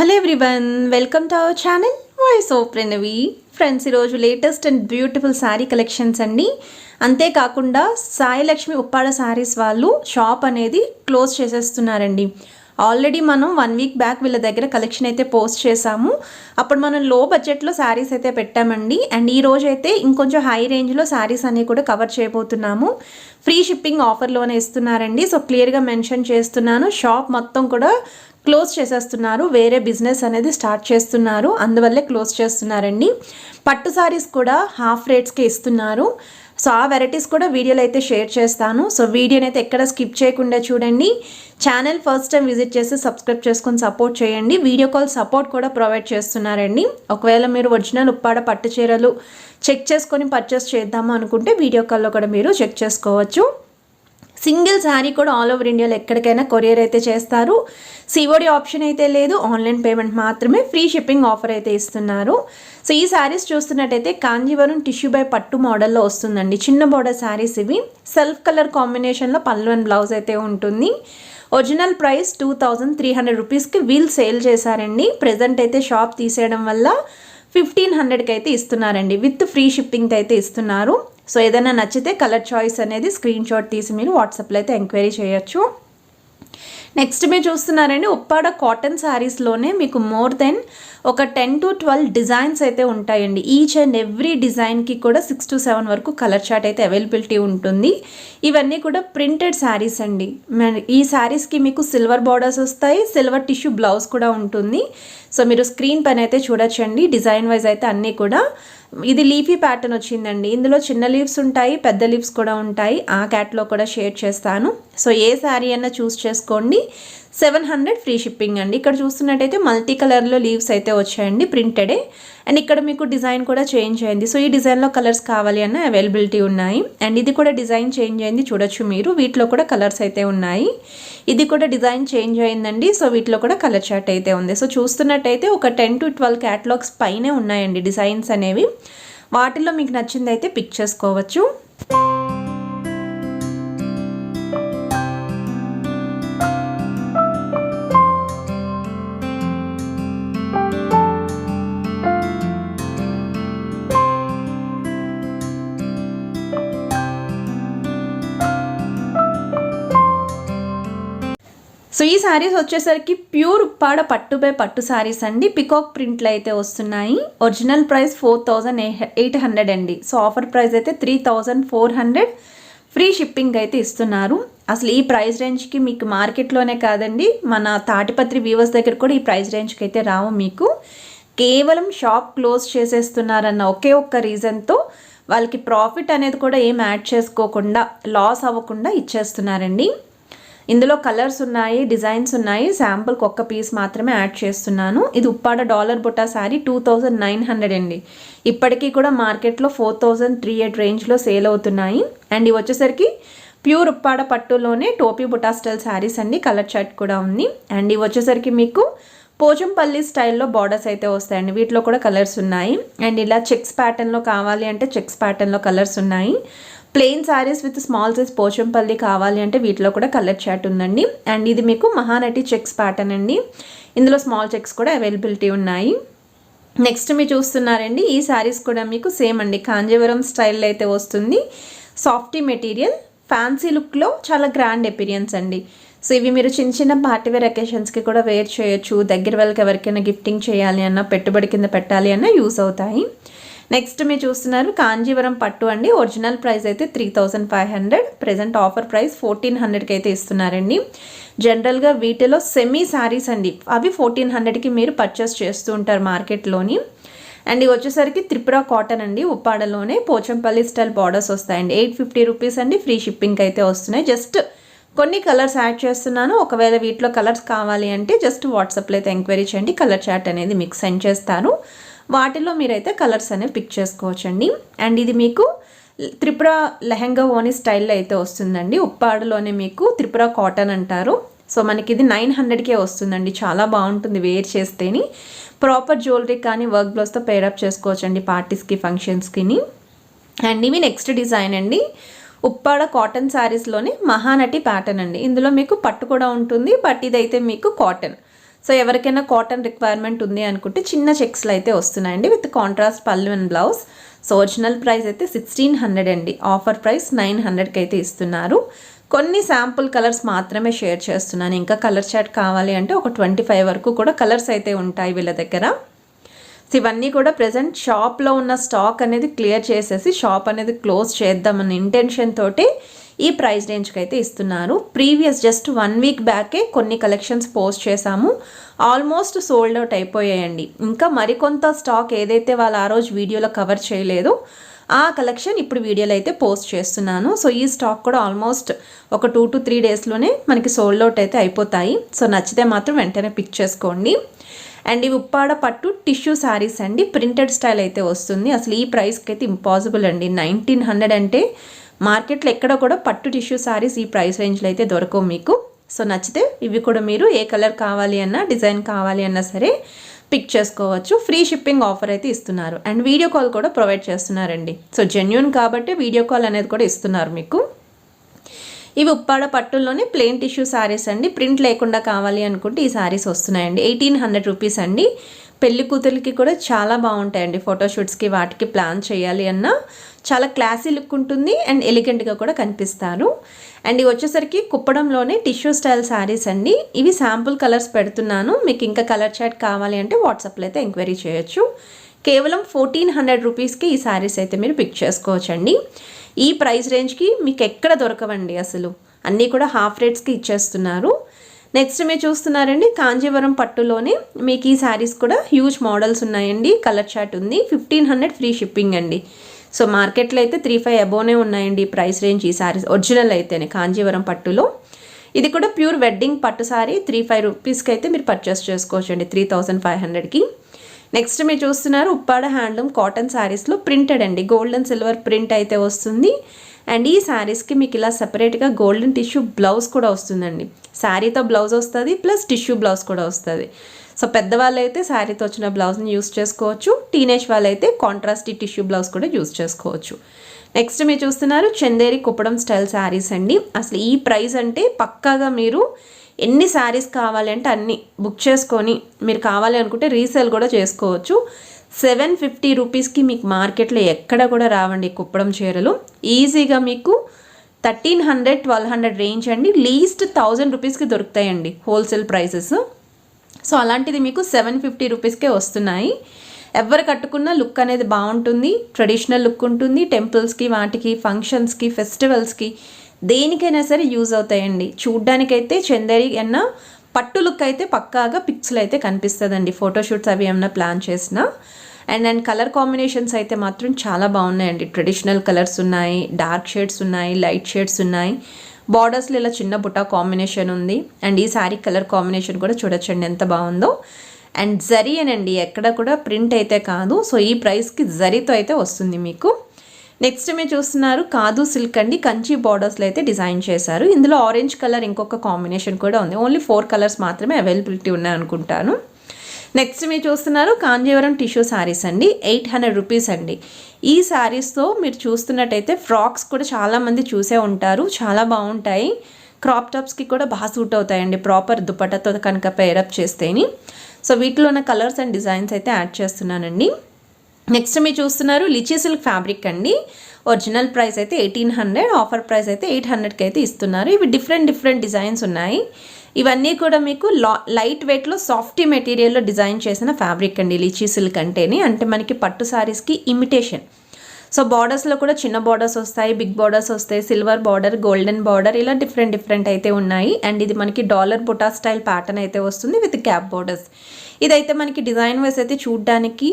Hello everyone, welcome to our channel voice of Pranavi. Friends, ఈరోజు latest and beautiful sari collections అండి. అంతేకాకుండా సాయి లక్ష్మి ఉప్పాడ శారీస్ వాళ్ళు shop అనేది క్లోజ్ చేసేస్తున్నారండి. ఆల్రెడీ మనం 1 వీక్ బ్యాక్ వీళ్ళ దగ్గర కలెక్షన్ అయితే పోస్ట్ చేసాము. అప్పుడు మనం లో బడ్జెట్లో శారీస్ అయితే పెట్టామండి. అండ్ ఈ రోజు అయితే ఇంకొంచెం హై రేంజ్లో శారీస్ అన్ని కూడా కవర్ చేయబోతున్నాము. ఫ్రీ షిప్పింగ్ ఆఫర్లోనే ఇస్తున్నారండి. సో క్లియర్గా మెన్షన్ చేస్తున్నాను, షాప్ మొత్తం కూడా క్లోజ్ చేసేస్తున్నారు. వేరే బిజినెస్ అనేది స్టార్ట్ చేస్తున్నారు, అందువల్లే క్లోజ్ చేస్తున్నారండి. పట్టు సారీస్ కూడా హాఫ్ రేట్స్కే ఇస్తున్నారు. సో ఆ వెరైటీస్ కూడా వీడియోలో అయితే షేర్ చేస్తాను. సో వీడియోని అయితే ఎక్కడ స్కిప్ చేయకుండా చూడండి. ఛానల్ ఫస్ట్ టైం విజిట్ చేసి సబ్స్క్రైబ్ చేసుకొని సపోర్ట్ చేయండి. వీడియో కాల్ సపోర్ట్ కూడా ప్రొవైడ్ చేస్తున్నారండి. ఒకవేళ మీరు ఒరిజినల్ ఉప్పాడ పట్టు చీరలు చెక్ చేసుకొని పర్చేస్ చేద్దాము అనుకుంటే వీడియో కాల్లో కూడా మీరు చెక్ చేసుకోవచ్చు. సింగిల్ శారీ కూడా ఆల్ ఓవర్ ఇండియాలో ఎక్కడికైనా కొరియర్ అయితే చేస్తారు. సిఓడి ఆప్షన్ అయితే లేదు, ఆన్లైన్ పేమెంట్ మాత్రమే. ఫ్రీ షిప్పింగ్ ఆఫర్ అయితే ఇస్తున్నారు. సో ఈ శారీస్ చూస్తున్నట్టయితే కాంజీవరం టిష్యూ బై పట్టు మోడల్లో వస్తుందండి. చిన్న బోర్డర్ శారీస్ ఇవి. సెల్ఫ్ కలర్ కాంబినేషన్లో పళ్ళు అండ్ బ్లౌజ్ అయితే ఉంటుంది. ఒరిజినల్ ప్రైస్ 2300 రూపీస్కి వీల్ సేల్ చేశారండి. ప్రజెంట్ అయితే షాప్ తీసేయడం వల్ల 1500కి అయితే ఇస్తున్నారండి. విత్ ఫ్రీ షిప్పింగ్ అయితే ఇస్తున్నారు. సో ఏదైనా నచ్చితే కలర్ చాయిస్ అనేది స్క్రీన్ షాట్ తీసి మీరు వాట్సాప్లో అయితే ఎంక్వైరీ చేయొచ్చు. నెక్స్ట్ మీరు చూస్తున్నారండి, ఉప్పాడ కాటన్ శారీస్లోనే మీకు మోర్ దెన్ ఒక 10 to 12 డిజైన్స్ అయితే ఉంటాయండి. ఈచ్ అండ్ ఎవ్రీ డిజైన్కి కూడా 6 to 7 వరకు కలర్ చార్ట్ అయితే అవైలబిలిటీ ఉంటుంది. ఇవన్నీ కూడా ప్రింటెడ్ శారీస్ అండి. ఈ శారీస్కి మీకు సిల్వర్ బార్డర్స్ వస్తాయి, సిల్వర్ టిష్యూ బ్లౌజ్ కూడా ఉంటుంది. సో మీరు స్క్రీన్ పైన అయితే చూడొచ్చండి. డిజైన్ వైజ్ అయితే అన్నీ కూడా ఇది లీఫీ ప్యాటర్న్ వచ్చిందండి. ఇందులో చిన్న లీవ్స్ ఉంటాయి, పెద్ద లీవ్స్ కూడా ఉంటాయి. ఆ క్యాట్లో కూడా షేర్ చేస్తాను. సో ఏ శారీ అన్నా చూస్ చేసుకోండి. 700 ఫ్రీ షిప్పింగ్ అండి. ఇక్కడ చూస్తున్నట్టయితే మల్టీ కలర్లో లీవ్స్ అయితే వచ్చాయండి, ప్రింటెడే. అండ్ ఇక్కడ మీకు డిజైన్ కూడా చేంజ్ అయింది. సో ఈ డిజైన్లో కలర్స్ కావాలి అన్న అవైలబిలిటీ ఉన్నాయి. అండ్ ఇది కూడా డిజైన్ చేంజ్ అయింది, చూడొచ్చు మీరు. వీటిలో కూడా కలర్స్ అయితే ఉన్నాయి. ఇది కూడా డిజైన్ చేంజ్ అయిందండి. సో వీటిలో కూడా కలర్ చార్ట్ అయితే ఉంది. సో చూస్తున్నట్టయితే ఒక 10 to 12 క్యాటలాగ్స్ పైనే ఉన్నాయండి డిజైన్స్ అనేవి. వాటిల్లో మీకు నచ్చింది అయితే పిక్ చేసుకోవచ్చు. సో ఈ శారీస్ వచ్చేసరికి ప్యూర్ ఉప్పాడ పట్టు బై పట్టు శారీస్ అండి. పికాక్ ప్రింట్లు అయితే వస్తున్నాయి. ఒరిజినల్ ప్రైస్ 4800 అండి. సో ఆఫర్ ప్రైస్ అయితే 3400 ఫ్రీ షిప్పింగ్ అయితే ఇస్తున్నారు. అసలు ఈ ప్రైస్ రేంజ్కి మీకు మార్కెట్లోనే కాదండి, మన తాటిపత్రి వ్యూవర్స్ దగ్గర కూడా ఈ ప్రైస్ రేంజ్కి అయితే రావు మీకు. కేవలం షాప్ క్లోజ్ చేసేస్తున్నారన్న ఒకే ఒక్క రీజన్తో వాళ్ళకి ప్రాఫిట్ అనేది కూడా ఏం యాడ్ చేసుకోకుండా, లాస్ అవ్వకుండా ఇచ్చేస్తున్నారండి. ఇందులో కలర్స్ ఉన్నాయి, డిజైన్స్ ఉన్నాయి. శాంపుల్కి ఒక్క పీస్ మాత్రమే యాడ్ చేస్తున్నాను. ఇది ఉప్పాడ డాలర్ బుట్టా శారీ 2900 అండి. ఇప్పటికీ కూడా మార్కెట్లో 4300 రేంజ్లో సేల్ అవుతున్నాయి. అండ్ ఇవి వచ్చేసరికి ప్యూర్ ఉప్పాడ పట్టులోనే టోపీ బుట్టా స్టైల్ శారీస్ అండి. కలర్ చార్ట్ కూడా ఉంది. అండ్ ఇవి వచ్చేసరికి మీకు పోచంపల్లి స్టైల్లో బార్డర్స్ అయితే వస్తాయండి. వీటిలో కూడా కలర్స్ ఉన్నాయి. అండ్ ఇలా చెక్స్ ప్యాటర్న్లో కావాలి అంటే చెక్స్ ప్యాటర్న్లో కలర్స్ ఉన్నాయి. Plain saris with small size Pochampally కావాలి అంటే వీటిలో కూడా కలర్ చార్ట్ ఉందండి. అండ్ ఇది మీకు మహానటి చెక్స్ ప్యాటర్న్ అండి. ఇందులో స్మాల్ చెక్స్ కూడా అవైలబిలిటీ ఉన్నాయి. నెక్స్ట్ మీరు చూస్తున్నారండి, ఈ శారీస్ కూడా మీకు సేమ్ అండి, కాంజీవరం స్టైల్లో అయితే వస్తుంది. సాఫ్టీ మెటీరియల్, ఫ్యాన్సీ లుక్లో చాలా గ్రాండ్ ఎపీరియన్స్ అండి. సో ఇవి మీరు చిన్న చిన్న పార్టీవేర్ అకేషన్స్కి కూడా వేర్ చేయొచ్చు. దగ్గర వాళ్ళకి ఎవరికైనా గిఫ్టింగ్ చేయాలి అన్నా, పెట్టుబడి కింద పెట్టాలి అన్నా యూస్ అవుతాయి. నెక్స్ట్ మీరు చూస్తున్నారు కాంజీవరం పట్టు అండి. ఒరిజినల్ ప్రైస్ అయితే 3500, ప్రజెంట్ ఆఫర్ ప్రైస్ 1400కి అయితే ఇస్తున్నారండి. జనరల్గా వీటిలో సెమీ శారీస్ అండి, అవి 1400కి మీరు పర్చేస్ చేస్తూ ఉంటారు మార్కెట్లోని. అండ్ ఇవి వచ్చేసరికి త్రిపుర కాటన్ అండి. ఉప్పాడలోనే పోచంపల్లి స్టైల్ బార్డర్స్ వస్తాయండి. 850 రూపీస్ అండి. ఫ్రీ షిప్పింగ్ అయితే వస్తున్నాయి. జస్ట్ కొన్ని కలర్స్ యాడ్ చేస్తున్నాను. ఒకవేళ వీటిలో కలర్స్ కావాలి అంటే జస్ట్ వాట్సాప్లో అయితే ఎంక్వైరీ చేయండి. కలర్ చార్ట్ అనేది మీకు సెండ్ చేస్తాను. వాటిలో మీరైతే కలర్స్ అనేవి పిక్ చేసుకోవచ్చండి. అండ్ ఇది మీకు త్రిపుర లెహంగా ఓని స్టైల్లో అయితే వస్తుందండి. ఉప్పాడలోనే మీకు త్రిపుర కాటన్ అంటారు. సో మనకి ఇది 900కే వస్తుందండి. చాలా బాగుంటుంది వేర్ చేస్తేని. ప్రాపర్ జ్యువెలరీ కానీ వర్క్ బ్లౌజ్తో పేరప్ చేసుకోవచ్చండి పార్టీస్కి, ఫంక్షన్స్కి. అండ్ ఇవి నెక్స్ట్ డిజైన్ అండి. ఉప్పాడ కాటన్ శారీస్లోనే మహానటి ప్యాటర్న్ అండి. ఇందులో మీకు పట్టు కూడా ఉంటుంది, బట్ ఇదైతే మీకు కాటన్. సో ఎవరికైనా కాటన్ రిక్వైర్మెంట్ ఉంది అనుకుంటే చిన్న చెక్స్లు అయితే వస్తున్నాయండి విత్ కాంట్రాస్ట్ పళ్ళు and blouse. So original price అయితే 1600 అండి, ఆఫర్ ప్రైస్ 900కి అయితే ఇస్తున్నారు. కొన్ని శాంపుల్ కలర్స్ మాత్రమే షేర్ చేస్తున్నాను. ఇంకా కలర్ చార్ట్ కావాలి అంటే ఒక 25 వరకు కూడా కలర్స్ అయితే ఉంటాయి వీళ్ళ దగ్గర. సో ఇవన్నీ కూడా ప్రజెంట్ షాప్లో ఉన్న స్టాక్ అనేది క్లియర్ చేసేసి షాప్ అనేది క్లోజ్ చేద్దామన్న ఇంటెన్షన్ తోటి ఈ ప్రైస్ రేంజ్కి అయితే ఇస్తున్నారు. ప్రీవియస్ జస్ట్ 1 వీక్ బ్యాకే కొన్ని కలెక్షన్స్ పోస్ట్ చేశాము, ఆల్మోస్ట్ సోల్డ్ అవుట్ అయిపోయాయండి. ఇంకా మరికొంత స్టాక్ ఏదైతే వాళ్ళు ఆ రోజు వీడియోలో కవర్ చేయలేదో ఆ కలెక్షన్ ఇప్పుడు వీడియోలో అయితే పోస్ట్ చేస్తున్నాను. సో ఈ స్టాక్ కూడా ఆల్మోస్ట్ ఒక 2 to 3 డేస్లోనే మనకి సోల్డ్ అవుట్ అయితే అయిపోతాయి. సో నచ్చితే మాత్రం వెంటనే పిక్ చేసుకోండి. అండ్ ఇవి ఉప్పాడ పట్టు టిష్యూ శారీస్ అండి, ప్రింటెడ్ స్టైల్ అయితే వస్తుంది. అసలు ఈ ప్రైస్కి అయితే ఇంపాసిబుల్ అండి. 1900 అంటే మార్కెట్లో ఎక్కడ కూడా పట్టు టిష్యూ శారీస్ ఈ ప్రైస్ రేంజ్లో అయితే దొరకవు మీకు. సో నచ్చితే ఇవి కూడా మీరు ఏ కలర్ కావాలి అన్నా డిజైన్ కావాలి అన్నా సరే పిక్ చేసుకోవచ్చు. ఫ్రీ షిప్పింగ్ ఆఫర్ అయితే ఇస్తున్నారు అండ్ వీడియో కాల్ కూడా ప్రొవైడ్ చేస్తున్నారండి. సో జెన్యూన్ కాబట్టి వీడియో కాల్ అనేది కూడా ఇస్తున్నారు మీకు. ఇవి ఉప్పాడ పట్టుల్లోనే ప్లెయిన్ టిష్యూ శారీస్ అండి, ప్రింట్ లేకుండా కావాలి అనుకుంటే ఈ శారీస్ వస్తున్నాయండి. 1800 రూపీస్ అండి. పెళ్లి కూతురికి కూడా చాలా బాగుంటాయండి. ఫోటోషూట్స్కి వాటికి ప్లాన్ చేయాలి అన్నా చాలా క్లాసీ లుక్ ఉంటుంది అండ్ ఎలిగెంట్గా కూడా కనిపిస్తారు. అండ్ ఇవి వచ్చేసరికి కుప్పడంలోనే టిష్యూ స్టైల్ శారీస్ అండి. ఇవి శాంపుల్ కలర్స్ పెడుతున్నాను, మీకు ఇంకా కలర్ చాట్ కావాలి అంటే వాట్సాప్లో అయితే ఎంక్వైరీ చేయొచ్చు. కేవలం 1400 రూపీస్కి ఈ శారీస్ అయితే మీరు పిక్ చేసుకోవచ్చండి. ఈ ప్రైస్ రేంజ్కి మీకు ఎక్కడ దొరకవండి, అసలు అన్నీ కూడా హాఫ్ రేట్స్కి ఇచ్చేస్తున్నారు. నెక్స్ట్ మీరు చూస్తున్నారండి కాంజీవరం పట్టులోనే మీకు ఈ శారీస్ కూడా హ్యూజ్ మోడల్స్ ఉన్నాయండి. కలర్ చార్ట్ ఉంది. 1500 ఫ్రీ షిప్పింగ్ అండి. సో మార్కెట్లో అయితే 35 అబోనే ఉన్నాయండి ప్రైస్ రేంజ్ ఈ శారీస్ ఒరిజినల్ అయితేనే కాంజీవరం పట్టులో. ఇది కూడా ప్యూర్ వెడ్డింగ్ పట్టు శారీ 35 రూపీస్కి అయితే మీరు పర్చేస్ చేసుకోవచ్చు అండి, 3500కి. నెక్స్ట్ మీరు చూస్తున్నారు ఉప్పాడ హ్యాండ్లూమ్ కాటన్ శారీస్లో ప్రింటెడ్ అండి, గోల్డ్ అండ్ సిల్వర్ ప్రింట్ అయితే వస్తుంది. అండ్ ఈ శారీస్కి మీకు ఇలా సపరేట్గా గోల్డెన్ టిష్యూ బ్లౌజ్ కూడా వస్తుందండి. శారీతో బ్లౌజ్ వస్తుంది ప్లస్ టిష్యూ బ్లౌజ్ కూడా వస్తుంది. సో పెద్దవాళ్ళు అయితే శారీతో వచ్చిన బ్లౌజ్ని యూస్ చేసుకోవచ్చు, టీనేజ్ వాళ్ళు అయితే కాంట్రాస్ట్ టిష్యూ బ్లౌజ్ కూడా యూస్ చేసుకోవచ్చు. నెక్స్ట్ మీరు చూస్తున్నారు చందేరి కుప్పడం స్టైల్ శారీస్ అండి. అసలు ఈ ప్రైస్ అంటే పక్కాగా మీరు ఎన్ని శారీస్ కావాలి అంటే అన్ని బుక్ చేసుకొని మీరు కావాలి అనుకుంటే రీసేల్ కూడా చేసుకోవచ్చు. 750 రూపీస్కి మీకు మార్కెట్లో ఎక్కడ కూడా రావండి కుప్పడం చీరలు. ఈజీగా మీకు 1300-1200 రేంజ్ అండి, లీస్ట్ 1000 రూపీస్కి దొరుకుతాయండి హోల్సేల్ ప్రైసెస్. సో అలాంటిది మీకు 750 రూపీస్కే వస్తున్నాయి. ఎవరు కట్టుకున్న లుక్ అనేది బాగుంటుంది, ట్రెడిషనల్ లుక్ ఉంటుంది. టెంపుల్స్కి వాటికి ఫంక్షన్స్కి ఫెస్టివల్స్కి దేనికైనా సరే యూజ్ అవుతాయండి. చూడ్డానికైతే చందేరి అన్న పట్టు లుక్ అయితే పక్కాగా పిక్స్లో అయితే కనిపిస్తుందండి ఫోటోషూట్స్ అవి ఏమన్నా ప్లాన్ చేసినా. అండ్ కలర్ కాంబినేషన్స్ అయితే మాత్రం చాలా బాగున్నాయండి. ట్రెడిషనల్ కలర్స్ ఉన్నాయి, డార్క్ షేడ్స్ ఉన్నాయి, లైట్ షేడ్స్ ఉన్నాయి. బార్డర్స్లో ఇలా చిన్న బుటా కాంబినేషన్ ఉంది. అండ్ ఈ శారీ కలర్ కాంబినేషన్ కూడా చూడొచ్చండి ఎంత బాగుందో. అండ్ జరీ అనండి, ఎక్కడ కూడా ప్రింట్ అయితే కాదు. సో ఈ ప్రైస్కి జరీతో అయితే వస్తుంది మీకు. నెక్స్ట్ మీరు చూస్తున్నారు కాదు సిల్క్ అండి, కంచి బార్డర్స్లో అయితే డిజైన్ చేశారు. ఇందులో ఆరెంజ్ కలర్ ఇంకొక కాంబినేషన్ కూడా ఉంది. ఓన్లీ 4 కలర్స్ మాత్రమే అవైలబిలిటీ ఉన్నాయి అనుకుంటాను. నెక్స్ట్ మీరు చూస్తున్నారు కాంజీవరం టిష్యూ శారీస్ అండి, 800 రూపీస్ అండి. ఈ శారీస్తో మీరు చూస్తున్నట్టయితే ఫ్రాక్స్ కూడా చాలామంది చూసే ఉంటారు, చాలా బాగుంటాయి. క్రాప్ టాప్స్కి కూడా బాగా సూట్ అవుతాయండి ప్రాపర్ దుపట్టాతో కనుక పేరప్ చేస్తేని. సో వీటిలో ఉన్న కలర్స్ అండ్ డిజైన్స్ అయితే యాడ్ చేస్తున్నానండి. నెక్స్ట్ మీరు చూస్తున్నారు లిచీ సిల్క్ ఫ్యాబ్రిక్ అండి. ఒరిజినల్ ప్రైస్ అయితే 1800, ఆఫర్ ప్రైస్ అయితే 800కి అయితే ఇస్తున్నారు. ఇవి డిఫరెంట్ డిజైన్స్ ఉన్నాయి. ఇవన్నీ కూడా మీకు లైట్ వెయిట్లో సాఫ్టీ మెటీరియల్లో డిజైన్ చేసిన ఫ్యాబ్రిక్ అండి లిచీ సిల్క్ అంటేని. అంటే మనకి పట్టు శారీస్కి ఇమిటేషన్. సో బార్డర్స్లో కూడా చిన్న బార్డర్స్ వస్తాయి, బిగ్ బార్డర్స్ వస్తాయి, సిల్వర్ బార్డర్, గోల్డెన్ బార్డర్, ఇలా డిఫరెంట్ అయితే ఉన్నాయి. అండ్ ఇది మనకి డాలర్ బుటా స్టైల్ ప్యాటర్న్ అయితే వస్తుంది విత్ క్యాప్ బార్డర్స్. ఇదైతే మనకి డిజైన్ వైస్ అయితే చూడ్డానికి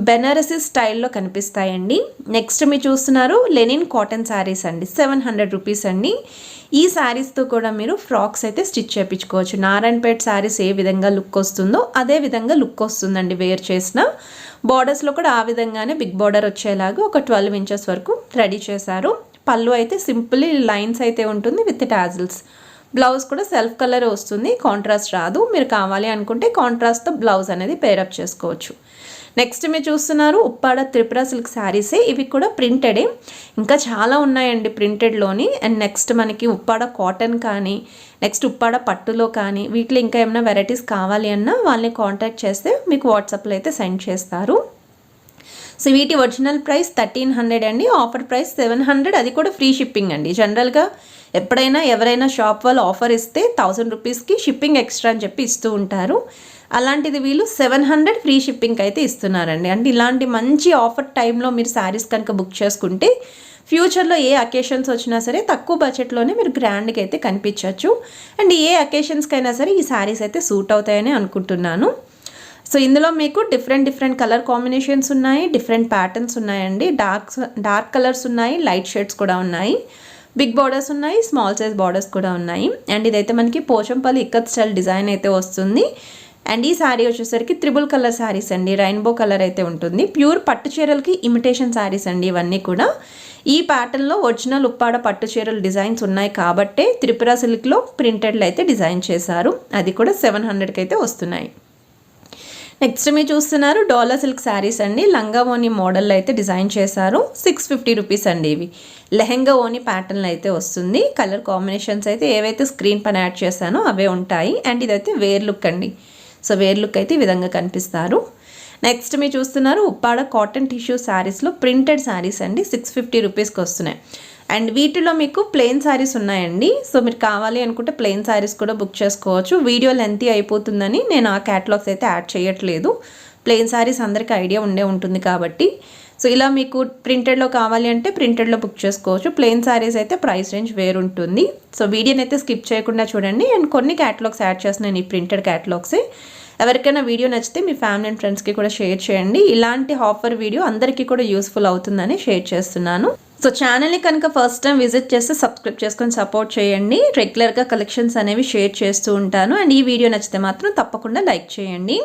బెనారసీ స్టైల్లో కనిపిస్తాయండి. నెక్స్ట్ మీరు చూస్తున్నారు లెనిన్ కాటన్ శారీస్ అండి, 700 రూపీస్ అండి. ఈ శారీస్తో కూడా మీరు ఫ్రాక్స్ అయితే స్టిచ్ చేయించుకోవచ్చు. నారాయణపేట్ శారీస్ ఏ విధంగా లుక్ వస్తుందో అదే విధంగా లుక్ వస్తుందండి వేర్ చేసిన. బార్డర్స్లో కూడా ఆ విధంగానే బిగ్ బార్డర్ వచ్చేలాగా ఒక 12 ఇంచెస్ వరకు రెడీ చేశారు. పళ్ళు అయితే సింపుల్ లైన్స్ అయితే ఉంటుంది విత్ టాజిల్స్. బ్లౌజ్ కూడా సెల్ఫ్ కలర్ వస్తుంది, కాంట్రాస్ట్ రాదు. మీరు కావాలి అనుకుంటే కాంట్రాస్ట్తో బ్లౌజ్ అనేది పేరప్ చేసుకోవచ్చు. నెక్స్ట్ మీరు చూస్తున్నారు ఉప్పాడ త్రిపుర సిల్క్ శారీసే. ఇవి కూడా ప్రింటెడే, ఇంకా చాలా ఉన్నాయండి ప్రింటెడ్లోని. అండ్ నెక్స్ట్ మనకి ఉప్పాడ కాటన్ కానీ, నెక్స్ట్ ఉప్పాడ పట్టులో కానీ, వీటిలో ఇంకా ఏమైనా వెరైటీస్ కావాలి అన్నా వాళ్ళని కాంటాక్ట్ చేస్తే మీకు వాట్సాప్లో అయితే సెండ్ చేస్తారు. సో వీటి ఒరిజినల్ ప్రైస్ 1300 అండి, ఆఫర్ ప్రైస్ 700, అది కూడా ఫ్రీ షిప్పింగ్ అండి. జనరల్గా ఎప్పుడైనా ఎవరైనా షాప్ వాళ్ళు ఆఫర్ ఇస్తే 1000 రూపీస్కి షిప్పింగ్ ఎక్స్ట్రా అని చెప్పి ఇస్తూ ఉంటారు. అలాంటిది వీళ్ళు 700 ఫ్రీ షిప్పింగ్ అయితే ఇస్తున్నారండి. అంటే ఇలాంటి మంచి ఆఫర్ టైంలో మీరు శారీస్ కనుక బుక్ చేసుకుంటే ఫ్యూచర్లో ఏ అకేషన్స్ వచ్చినా సరే తక్కువ బడ్జెట్లోనే మీరు గ్రాండ్గా అయితే కనిపించవచ్చు. అండ్ ఏ అకేషన్స్కైనా సరే ఈ శారీస్ అయితే సూట్ అవుతాయని అనుకుంటున్నాను. సో ఇందులో మీకు డిఫరెంట్ కలర్ కాంబినేషన్స్ ఉన్నాయి, డిఫరెంట్ ప్యాటర్న్స్ ఉన్నాయండి. డార్క్ కలర్స్ ఉన్నాయి, లైట్ షేడ్స్ కూడా ఉన్నాయి, బిగ్ బార్డర్స్ ఉన్నాయి, స్మాల్ సైజ్ బార్డర్స్ కూడా ఉన్నాయి. అండ్ ఇదైతే మనకి పోచంపల్లి ఇక్కత్ స్టైల్ డిజైన్ అయితే వస్తుంది. అండ్ ఈ శారీ వచ్చేసరికి త్రిబుల్ కలర్ శారీస్ అండి, రెయిన్బో కలర్ అయితే ఉంటుంది. ప్యూర్ పట్టు చీరలకి ఇమిటేషన్ శారీస్ అండి ఇవన్నీ కూడా. ఈ ప్యాటర్న్లో ఒరిజినల్ ఉప్పాడ పట్టు చీరల డిజైన్స్ ఉన్నాయి కాబట్టే త్రిపుర సిల్క్లో ప్రింటెడ్లు అయితే డిజైన్ చేశారు. అది కూడా 700కి అయితే వస్తున్నాయి. నెక్స్ట్ మీరు చూస్తున్నారు డోలా సిల్క్ శారీస్ అండి, లంగా ఓని మోడల్లో అయితే డిజైన్ చేశారు. 650 రూపీస్ అండి. ఇవి లెహెంగా ఓని ప్యాటర్న్ అయితే వస్తుంది. కలర్ కాంబినేషన్స్ అయితే ఏవైతే స్క్రీన్ పైన యాడ్ చేశానో అవే ఉంటాయి. అండ్ ఇదైతే వేర్ లుక్ అండి. సో వేర్ లుక్ అయితే ఈ విధంగా కనిపిస్తారు. నెక్స్ట్ మీరు చూస్తున్నారు ఉప్పాడ కాటన్ టిష్యూ శారీస్లో ప్రింటెడ్ శారీస్ అండి, 650 రూపీస్కి వస్తున్నాయి. అండ్ వీటిలో మీకు ప్లెయిన్ శారీస్ ఉన్నాయండి. సో మీరు కావాలి అనుకుంటే ప్లెయిన్ శారీస్ కూడా బుక్ చేసుకోవచ్చు. వీడియో లెంతీ అయిపోతుందని నేను ఆ క్యాటలాగ్స్ అయితే యాడ్ చేయట్లేదు. ప్లెయిన్ శారీస్ అందరికీ ఐడియా ఉంటుంది కాబట్టి. సో ఇలా మీకు ప్రింటెడ్లో కావాలి అంటే ప్రింటెడ్లో బుక్ చేసుకోవచ్చు. ప్లెయిన్ శారీస్ అయితే ప్రైస్ రేంజ్ వేరుంటుంది. సో వీడియోని అయితే స్కిప్ చేయకుండా చూడండి. అండ్ కొన్ని క్యాటలాగ్స్ యాడ్ చేస్తున్నాను, ఈ ప్రింటెడ్ క్యాటలాగ్సే. ఎవరికైనా వీడియో నచ్చితే మీ ఫ్యామిలీ అండ్ ఫ్రెండ్స్కి కూడా షేర్ చేయండి. ఇలాంటి ఆఫర్ వీడియో అందరికీ కూడా యూస్ఫుల్ అవుతుందని షేర్ చేస్తున్నాను. సో ఛానల్ని కనుక ఫస్ట్ టైం విజిట్ చేస్తే సబ్స్క్రైబ్ చేసుకొని సపోర్ట్ చేయండి. రెగ్యులర్గా కలెక్షన్స్ అనేవి షేర్ చేస్తూ ఉంటాను. అండ్ ఈ వీడియో నచ్చితే మాత్రం తప్పకుండా లైక్ చేయండి.